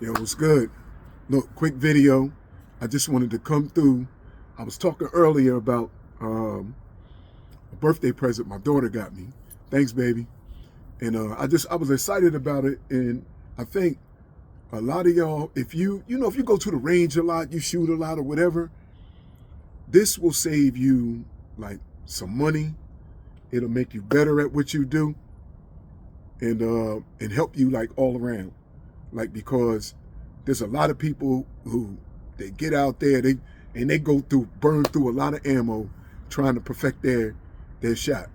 Yo, what's good? Look, quick video. I just wanted to come through. I was talking earlier about a birthday present my daughter got me. Thanks, baby. And I was excited about it. And I think a lot of y'all, if you go to the range a lot, you shoot a lot or whatever, this will save you like some money. It'll make you better at what you do, and help you like all around. Like, because there's a lot of people who they get out there, they burn through a lot of ammo trying to perfect their shot,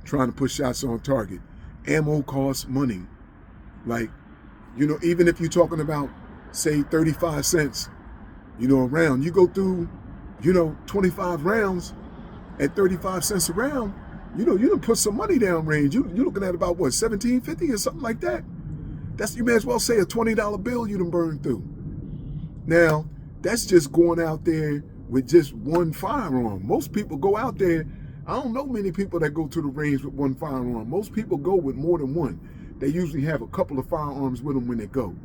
trying to put shots on target. Ammo costs money. Like, even if you're talking about, say, 35 cents, a round, you go through, 25 rounds at 35 cents a round, you done put some money down range. You're looking at about what, 1750 or something like that. You may as well say a $20 bill you done burned through. Now, that's just going out there with just one firearm. Most people go out there, I don't know many people that go to the range with one firearm. Most people go with more than one. They usually have a couple of firearms with them when they go.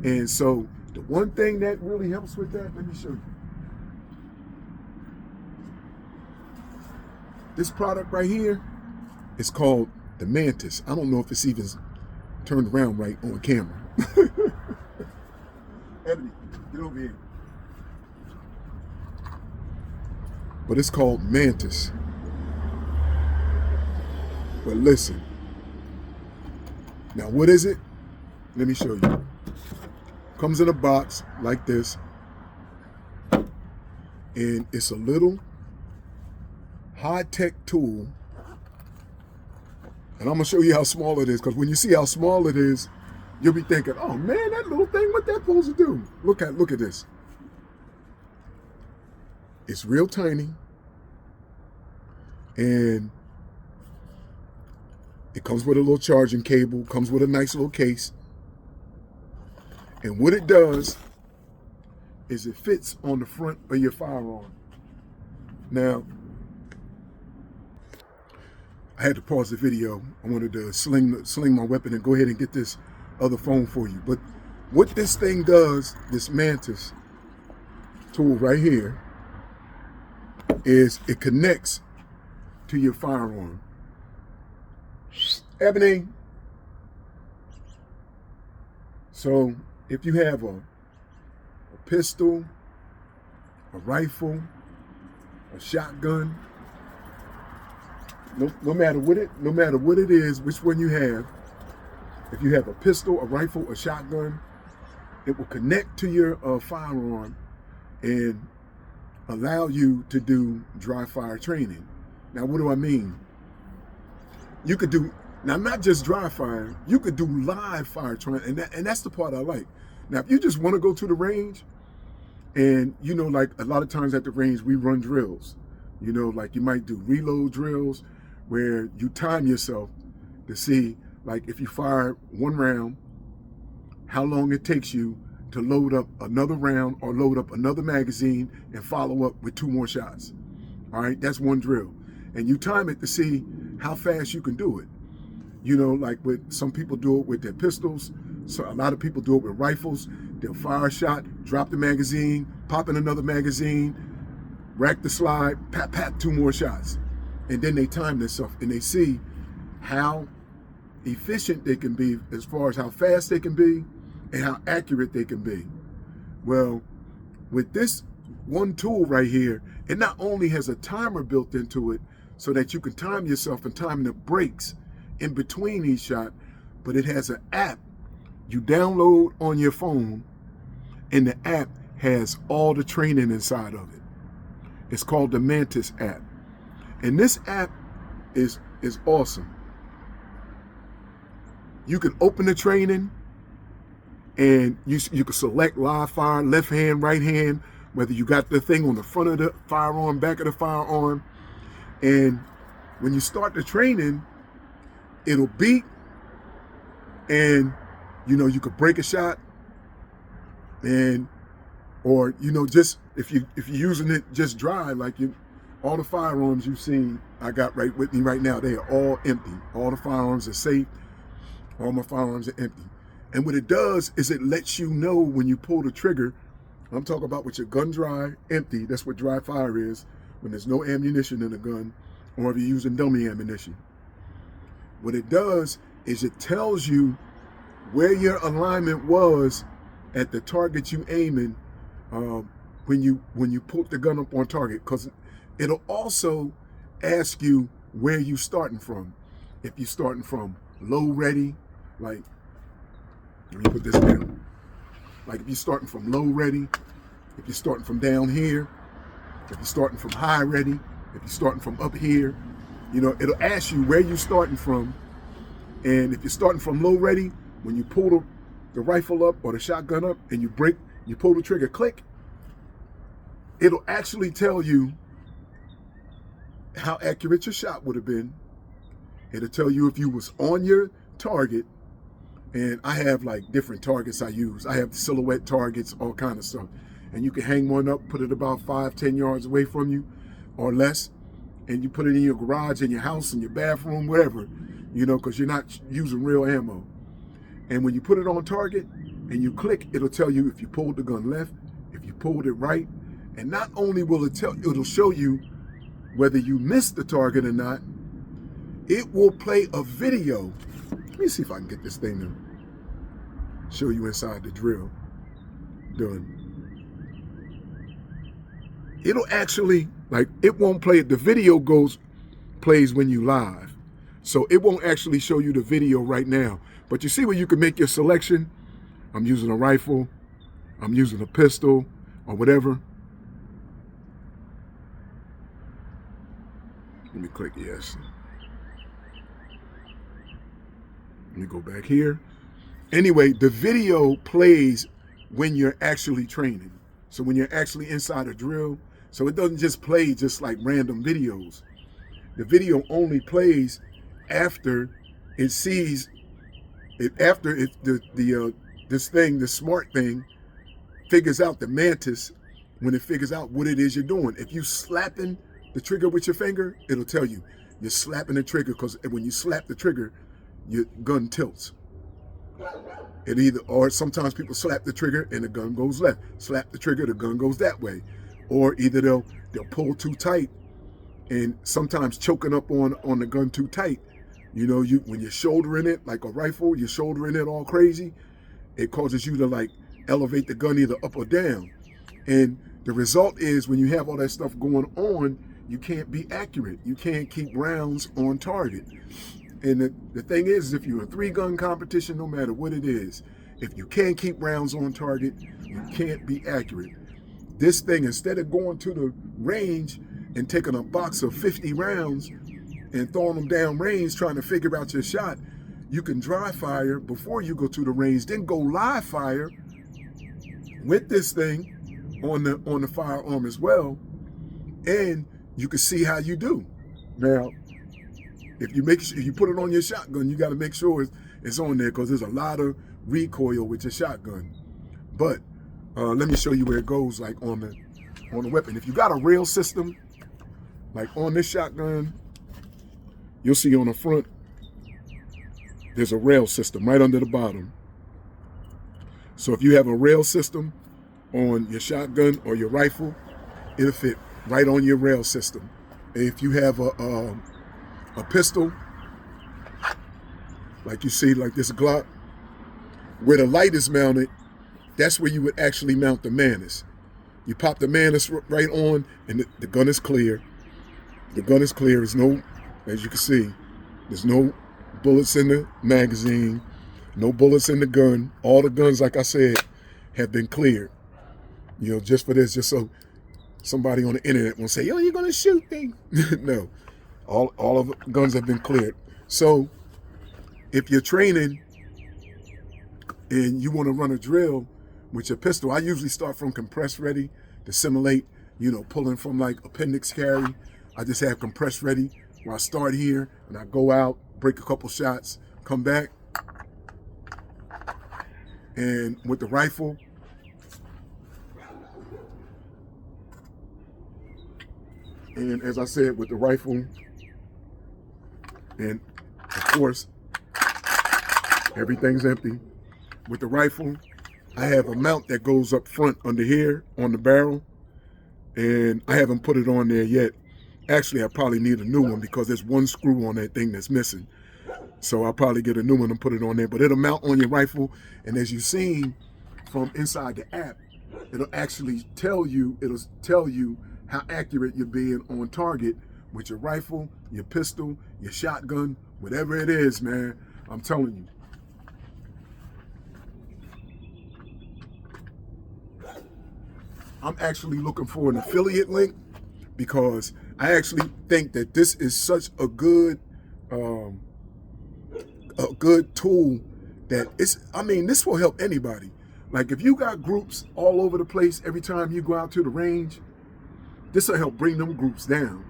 And so the one thing that really helps with that, let me show you. This product right here is called the Mantis. I don't know if it's even turned around right on camera. Ebony, get over here. But it's called Mantis. But listen. Now, what is it? Let me show you. Comes in a box like this. And it's a little high-tech tool. And I'm gonna show you how small it is, because when you see how small it is, you'll be thinking, oh man, that little thing, what that supposed to do? Look at this. It's real tiny. And it comes with a little charging cable, comes with a nice little case. And what it does is it fits on the front of your firearm. Now, I had to pause the video. I wanted to sling my weapon and go ahead and get this other phone for you. But what this thing does, this Mantis tool right here, is it connects to your firearm. Ebony. So if you have a pistol, a rifle, a shotgun, no matter what it is, which one you have, if you have a pistol, a rifle, a shotgun, it will connect to your firearm and allow you to do dry fire training. Now, what do I mean? You could do, now not just dry fire, you could do live fire training, and that's the part I like. Now, if you just want to go to the range, and like a lot of times at the range, we run drills. Like you might do reload drills, where you time yourself to see, like, if you fire one round, how long it takes you to load up another round or load up another magazine and follow up with 2 more shots. All right, that's one drill. And you time it to see how fast you can do it. Like with some people do it with their pistols. So a lot of people do it with rifles. They'll fire a shot, drop the magazine, pop in another magazine, rack the slide, pat, 2 more shots. And then they time themselves and they see how efficient they can be as far as how fast they can be and how accurate they can be. Well, with this one tool right here, it not only has a timer built into it so that you can time yourself and time the breaks in between each shot, but it has an app you download on your phone, and the app has all the training inside of it. It's called the Mantis app. And this app is awesome. You can open the training and you can select live fire, left hand, right hand, whether you got the thing on the front of the firearm, back of the firearm. And when you start the training, it'll beep, and you could break a shot, and or just if you're using it just dry, like all the firearms you've seen I got right with me right now, they are all empty. All the firearms are safe. All my firearms are empty. And what it does is it lets you know when you pull the trigger. I'm talking about with your gun dry, empty. That's what dry fire is, when there's no ammunition in the gun, or if you're using dummy ammunition. What it does is it tells you where your alignment was at the target you aiming when you put the gun up on target, because it'll also ask you where you starting from. If you're starting from low ready, like, let me put this down. Like if you're starting from low ready, if you're starting from down here, if you're starting from high ready, if you're starting from up here, you know, it'll ask you where you're starting from. And if you're starting from low ready, when you pull the rifle up or the shotgun up and you pull the trigger, click, it'll actually tell you how accurate your shot would have been. It'll tell you if you was on your target. And I have like different targets I use. I have silhouette targets, all kind of stuff. And you can hang one up, put it about 5-10 yards away from you or less. And you put it in your garage, in your house, in your bathroom, wherever, you know, because you're not using real ammo. And when you put it on target and you click, it'll tell you if you pulled the gun left, if you pulled it right. And not only will it'll show you whether you missed the target or not, it will play a video. Let me see if I can get this thing to show you inside the drill. Done. It'll actually, like, it won't play it. The video plays when you live. So it won't actually show you the video right now. But you see where you can make your selection? I'm using a rifle, I'm using a pistol, or whatever. Let me click yes. Let me go back here. Anyway, the video plays when you're actually training. So when you're actually inside a drill, so it doesn't just play just like random videos. The video only plays after it sees it, after it, the smart thing figures out the mantis, when it figures out what it is you're doing. If you slapping the trigger with your finger, it'll tell you you're slapping the trigger, because when you slap the trigger, your gun tilts. Or sometimes people slap the trigger and the gun goes left. Slap the trigger, the gun goes that way. Or either they'll pull too tight, and sometimes choking up on the gun too tight. You know, when you're shouldering it like a rifle, you're shouldering it all crazy, it causes you to like elevate the gun either up or down. And the result is when you have all that stuff going on, you can't be accurate. You can't keep rounds on target. And the thing is, if you're in a 3-gun competition, no matter what it is, if you can't keep rounds on target, you can't be accurate. This thing, instead of going to the range and taking a box of 50 rounds and throwing them down range, trying to figure out your shot, you can dry fire before you go to the range, then go live fire with this thing on the firearm as well, and you can see how you do. Now, if you put it on your shotgun, you got to make sure it's on there, because there's a lot of recoil with your shotgun. But let me show you where it goes, like on the weapon. If you got a rail system, like on this shotgun, you'll see on the front there's a rail system right under the bottom. So if you have a rail system on your shotgun or your rifle, it'll fit right on your rail system. If you have a pistol, like you see, like this Glock, where the light is mounted, that's where you would actually mount the Mantis. You pop the Mantis right on, and the gun is clear. The gun is clear. There's no, as you can see, there's no bullets in the magazine, no bullets in the gun. All the guns, like I said, have been cleared. You know, just for this, just so somebody on the internet won't say, "Yo, you're gonna shoot me." No, all of the guns have been cleared. So if you're training and you want to run a drill with your pistol, I usually start from compressed ready to simulate, you know, pulling from like appendix carry. I just have compressed ready where I start here and I go out, break a couple shots, come back. And with the rifle, and as I said, with the rifle, and of course, everything's empty. With the rifle, I have a mount that goes up front under here on the barrel, and I haven't put it on there yet. Actually, I probably need a new one because there's one screw on that thing that's missing. So I'll probably get a new one and put it on there. But it'll mount on your rifle, and as you've seen from inside the app, it'll actually tell you how accurate you're being on target with your rifle, your pistol, your shotgun, whatever it is, man. I'm telling you. I'm actually looking for an affiliate link because I actually think that this is such a good tool that this will help anybody. Like if you got groups all over the place every time you go out to the range, this will help bring them groups down.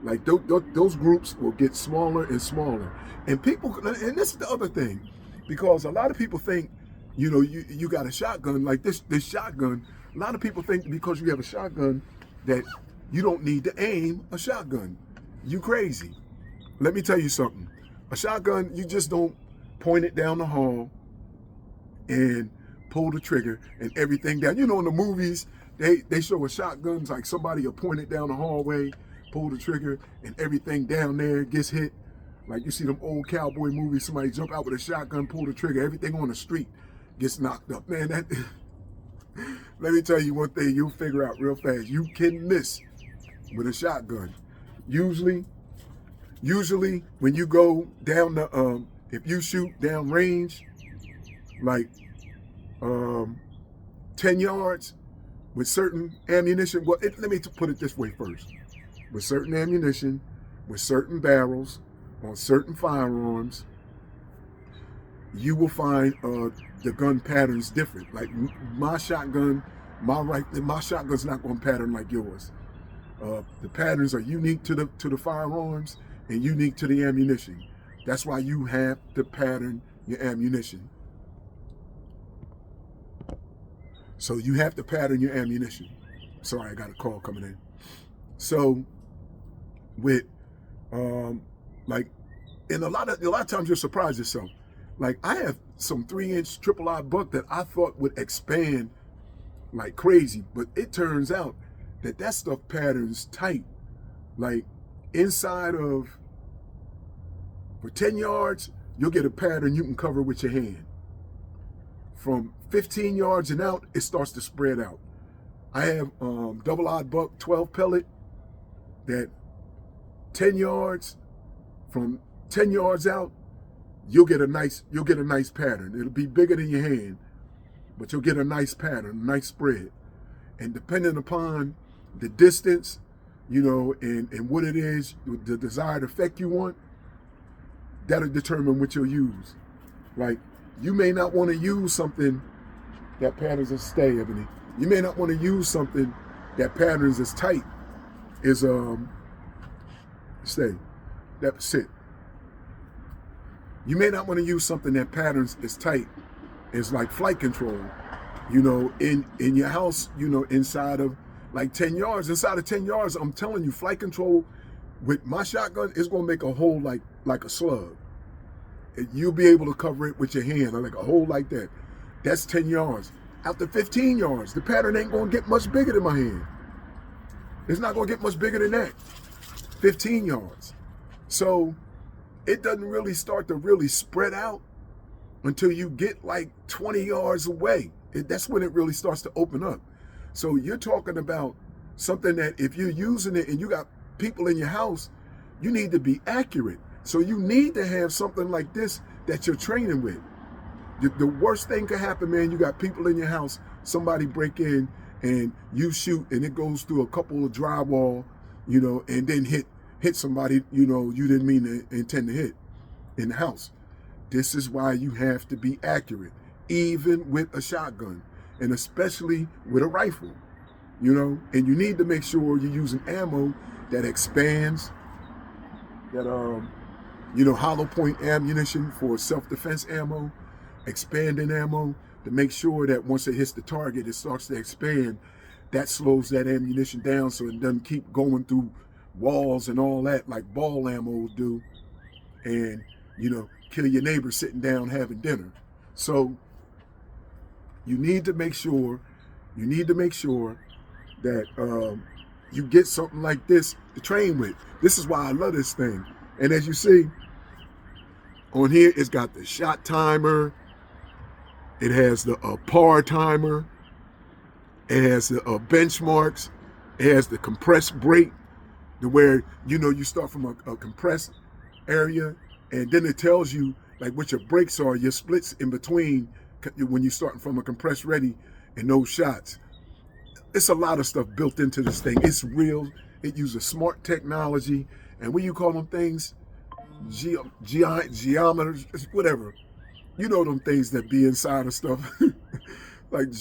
Like those groups will get smaller and smaller. And this is the other thing, because a lot of people think, you got a shotgun like this shotgun. A lot of people think because you have a shotgun that you don't need to aim a shotgun. You crazy. Let me tell you something. A shotgun, you just don't point it down the hall and pull the trigger and everything down. In the movies, they show a shotgun, like somebody will point it down the hallway, pull the trigger, and everything down there gets hit. Like you see them old cowboy movies, somebody jump out with a shotgun, pull the trigger, everything on the street gets knocked up. Man, let me tell you one thing you'll figure out real fast. You can miss with a shotgun. Usually when you go down if you shoot down range, like 10 yards with certain ammunition, let me put it this way first. With certain ammunition, with certain barrels, on certain firearms, you will find the gun patterns different. Like my shotgun's not going to pattern like yours. The patterns are unique to the firearms and unique to the ammunition. That's why you have to pattern your ammunition. So you have to pattern your ammunition. Sorry, I got a call coming in. So with and a lot of times you'll surprise yourself. Like I have some 3-inch triple odd buck that I thought would expand like crazy, but it turns out that stuff patterns tight. Like inside of, for 10 yards, you'll get a pattern you can cover with your hand. From 15 yards and out, it starts to spread out. I have double odd buck 12 pellet that 10 yards, from 10 yards out, you'll get a nice pattern. It'll be bigger than your hand, but you'll get a nice pattern, a nice spread. And depending upon the distance, and what it is, the desired effect you want, that'll determine what you'll use. Like, you may not want to use something that patterns as stay, Ebony. You may not want to use something that patterns as tight as stay. That sit. You may not want to use something that patterns as tight as like flight control. In your house, inside of like 10 yards. Inside of 10 yards, I'm telling you, flight control with my shotgun is gonna make a hole like a slug. You'll be able to cover it with your hand, like a hole like that. That's 10 yards. After 15 yards, the pattern ain't gonna get much bigger than my hand. It's not gonna get much bigger than that. 15 yards. So it doesn't really start to really spread out until you get like 20 yards away. That's when it really starts to open up. So you're talking about something that if you're using it and you got people in your house, you need to be accurate. So you need to have something like this that you're training with. The worst thing could happen, man, you got people in your house, somebody break in and you shoot and it goes through a couple of drywall, and then hit somebody, you didn't mean to intend to hit in the house. This is why you have to be accurate, even with a shotgun, and especially with a rifle, and you need to make sure you're using ammo that expands, that, hollow point ammunition for self-defense ammo, expanding ammo, to make sure that once it hits the target, it starts to expand. That slows that ammunition down so it doesn't keep going through walls and all that like ball ammo do, and kill your neighbor sitting down having dinner. So You need to make sure that you get something like this to train with. This is why I love this thing. And as you see on here, it's got the shot timer. It has the par timer. It has the benchmarks. It has the compressed break, to where you start from a compressed area, and then it tells you like what your breaks are, your splits in between when you're starting from a compressed ready and those shots. It's a lot of stuff built into this thing. It's real. It uses smart technology, and what you call them things, geometers, whatever. You know them things that be inside of stuff. Like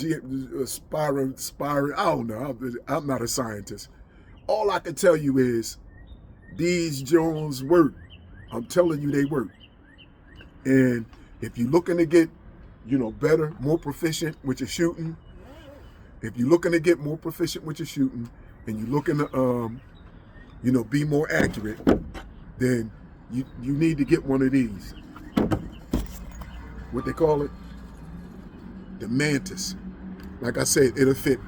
spiral. I don't know. I'm not a scientist. All I can tell you is these Jones work. I'm telling you they work. And if you're looking to get, better, more proficient with your shooting, and you're looking to be more accurate, then you need to get one of these. What they call it? The Mantis. Like I said, it'll fit,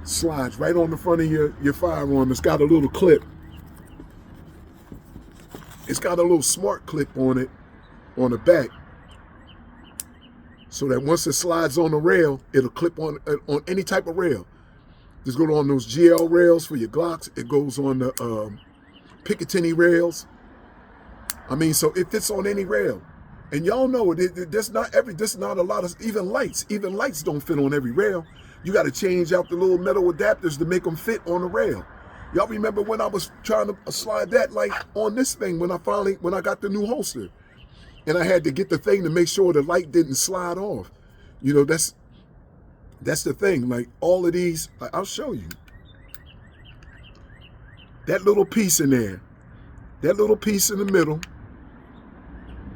slides right on the front of your firearm. It's got a little clip. It's got a little smart clip on it, on the back, so that once it slides on the rail, it'll clip on any type of rail. Just go on those GL rails for your Glocks. It goes on the Picatinny rails. So it fits on any rail. And y'all know there's not a lot of, even lights don't fit on every rail. You got to change out the little metal adapters to make them fit on the rail. Y'all remember when I was trying to slide that like on this thing when I got the new holster, and I had to get the thing to make sure the light didn't slide off. That's the thing. Like all of these, I'll show you. That little piece in there, that little piece in the middle,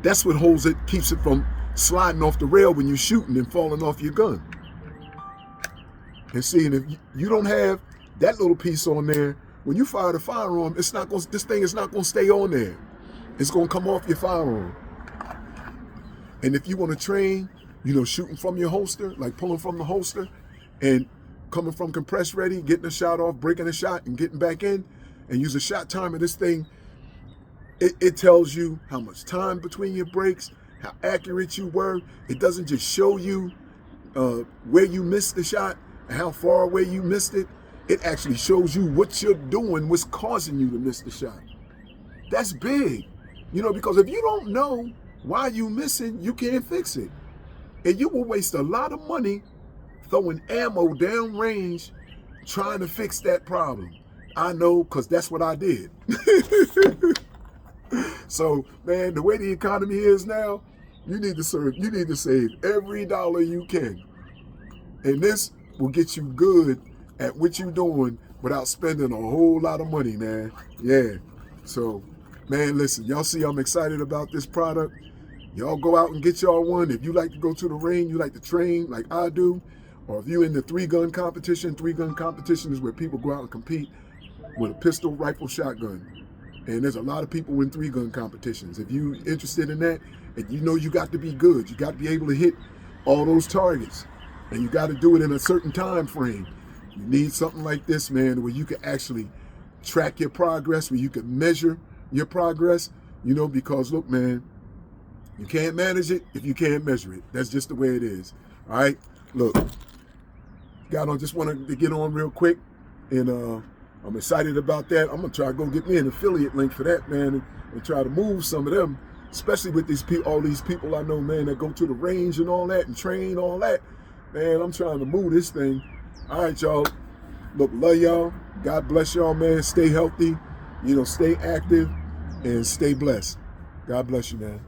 that's what holds it, keeps it from sliding off the rail when you're shooting and falling off your gun. And see, if you don't have that little piece on there, when you fire the firearm, this thing is not going to stay on there. It's going to come off your firearm. And if you want to train, shooting from your holster, like pulling from the holster and coming from compressed ready, getting a shot off, breaking a shot and getting back in, and use a shot timer, this thing, it tells you how much time between your breaks, how accurate you were. It doesn't just show you where you missed the shot and how far away you missed it. It actually shows you what you're doing, what's causing you to miss the shot. That's big, because if you don't know why you missing, you can't fix it. And you will waste a lot of money throwing ammo down range trying to fix that problem. I know, because that's what I did. So, man, the way the economy is now, you need to save every dollar you can. And this will get you good at what you're doing without spending a whole lot of money, man. Yeah. So, man, listen, y'all see I'm excited about this product. Y'all go out and get y'all one. If you like to go to the range, you like to train like I do, or if you're in the three-gun competition is where people go out and compete with a pistol, rifle, shotgun. And there's a lot of people in three-gun competitions. If you're interested in that, and you got to be good, you got to be able to hit all those targets, and you got to do it in a certain time frame. You need something like this, man, where you can actually track your progress, where you can measure your progress, because look, man, you can't manage it if you can't measure it. That's just the way it is. All right? Look, I just wanted to get on real quick, and I'm excited about that. I'm going to try to go get me an affiliate link for that, man, and try to move some of them, especially with all these people I know, man, that go to the range and all that and train all that. Man, I'm trying to move this thing. All right, y'all. Look, love y'all. God bless y'all, man. Stay healthy, stay active, and stay blessed. God bless you, man.